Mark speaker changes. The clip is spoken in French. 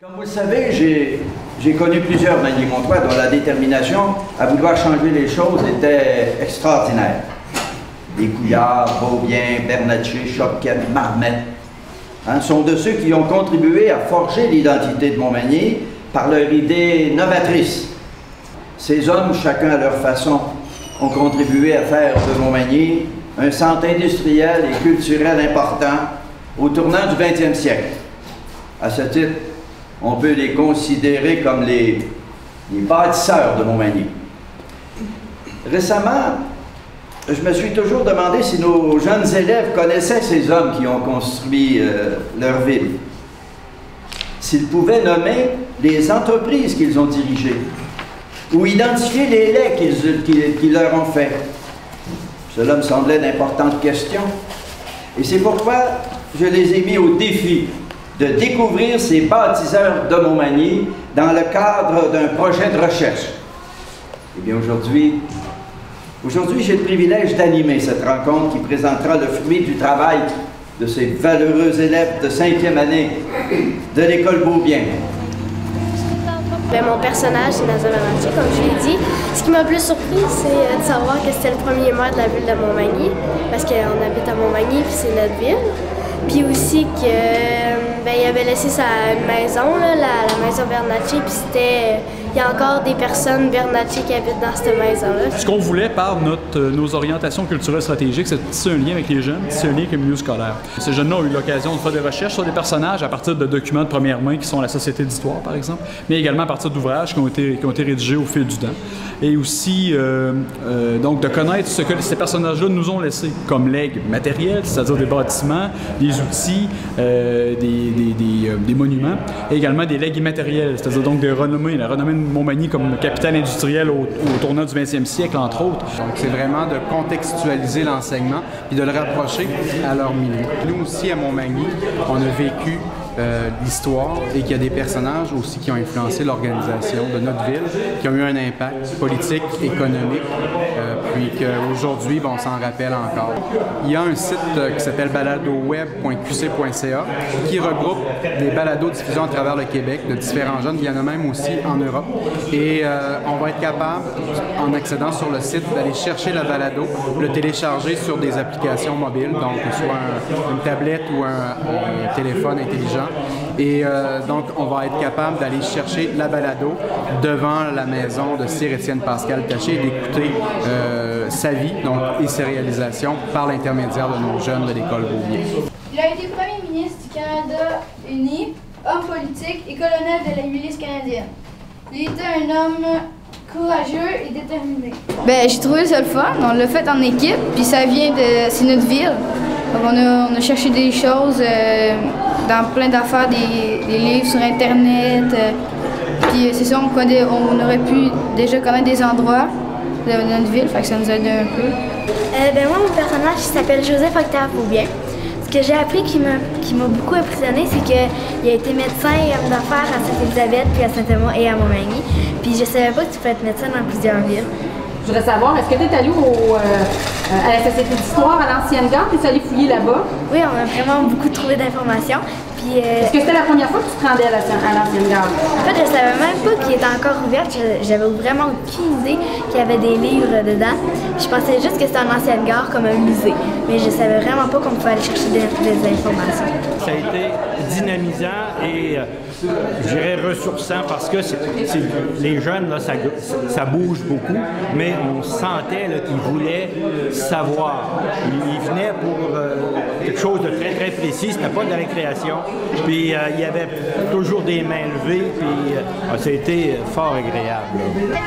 Speaker 1: Comme vous le savez, j'ai connu plusieurs Magny-Montois dont la détermination à vouloir changer les choses était extraordinaire. Des Couillard, Beaubien, Bernatchez, Choquette, Marmette sont de ceux qui ont contribué à forger l'identité de Montmagny par leur idée novatrice. Ces hommes, chacun à leur façon, ont contribué à faire de Montmagny un centre industriel et culturel important au tournant du 20e siècle. À ce titre, on peut les considérer comme les bâtisseurs de Montmagny. Récemment, je me suis toujours demandé si nos jeunes élèves connaissaient ces hommes qui ont construit leur ville. S'ils pouvaient nommer les entreprises qu'ils ont dirigées ou identifier les laits qu'ils leur ont faits. Cela me semblait d'importantes questions. Et c'est pourquoi je les ai mis au défi de découvrir ces bâtisseurs de Montmagny dans le cadre d'un projet de recherche. Eh bien, aujourd'hui, j'ai le privilège d'animer cette rencontre qui présentera le fruit du travail de ces valeureux élèves de 5e année de l'école Beaubien.
Speaker 2: Mon personnage, c'est Nazar Bernatchez, comme je l'ai dit. Ce qui m'a le plus surpris, c'est de savoir que c'était le premier maire de la ville de Montmagny, parce qu'on habite à Montmagny, puis c'est notre ville. Puis aussi qu'il avait laissé sa maison, là, la maison Bernatchez, puis il y a encore des personnes Bernatchez qui habitent dans cette maison-là.
Speaker 3: Ce qu'on voulait par nos orientations culturelles stratégiques, c'est de tisser un lien avec les jeunes, tisser un lien avec le milieu scolaire. Ces jeunes-là ont eu l'occasion de faire des recherches sur des personnages à partir de documents de première main qui sont la Société d'histoire, par exemple, mais également à partir d'ouvrages qui ont été rédigés au fil du temps. Et aussi, donc, de connaître ce que ces personnages-là nous ont laissé comme legs matériels, c'est-à-dire des bâtiments, des outils, des monuments, et également des legs immatériels, c'est-à-dire donc la renommée de Montmagny comme capitale industrielle au tournant du 20e siècle, entre autres.
Speaker 4: Donc, c'est vraiment de contextualiser l'enseignement et de le rapprocher à leur milieu. Nous aussi, à Montmagny, on a vécu l'histoire et qu'il y a des personnages aussi qui ont influencé l'organisation de notre ville, qui ont eu un impact politique, économique, puis qu'aujourd'hui, on s'en rappelle encore. Il y a un site qui s'appelle baladoweb.qc.ca qui regroupe des balados diffusés à travers le Québec de différents jeunes. Il y en a même aussi en Europe. Et on va être capable, en accédant sur le site, d'aller chercher le balado, le télécharger sur des applications mobiles, donc soit une tablette ou un téléphone intelligent. Et donc, on va être capable d'aller chercher la balado devant la maison de Sir Étienne Pascal Taché et d'écouter sa vie et ses réalisations par l'intermédiaire de nos jeunes de l'école Beaubien.
Speaker 5: Il a été premier ministre du Canada uni, homme politique et colonel de la milice canadienne. Il était un homme courageux et déterminé.
Speaker 6: J'ai trouvé ça le fun. On l'a fait en équipe, puis ça vient de... c'est notre ville. Donc on a cherché des choses dans plein d'affaires, des livres sur Internet. Puis c'est ça, on aurait pu déjà connaître des endroits de notre ville, fait que ça nous a aidé un peu.
Speaker 2: Moi, mon personnage s'appelle Joseph Octave Beaubien. Ce que j'ai appris qui m'a beaucoup impressionné, c'est qu'il a été médecin et homme d'affaires à Sainte-Élisabeth, puis à Saint-Thomas et à Montmagny. Puis je savais pas que tu pouvais être médecin dans plusieurs villes.
Speaker 7: Je voudrais savoir, est-ce que tu es allé à la Société d'histoire à l'Ancienne Gare, tu es allé fouiller là-bas?
Speaker 2: Oui, on a vraiment beaucoup trouvé d'informations.
Speaker 7: Est-ce que c'était la première fois que tu te rendais à l'Ancienne Gare?
Speaker 2: En fait, je savais même pas qu'il était encore ouverte. J'avais vraiment aucune idée qu'il y avait des livres dedans. Je pensais juste que c'était une ancienne gare comme un musée. Mais je savais vraiment pas qu'on pouvait aller chercher des informations.
Speaker 8: Ça a été dynamisant et je dirais ressourçant parce que les jeunes, là, ça bouge beaucoup, mais on sentait qu'ils voulaient savoir. Ils venaient pour quelque chose de très, très précis. C'était pas de la récréation. Puis il y avait toujours des mains levées, puis ça a été fort agréable.
Speaker 5: Merci.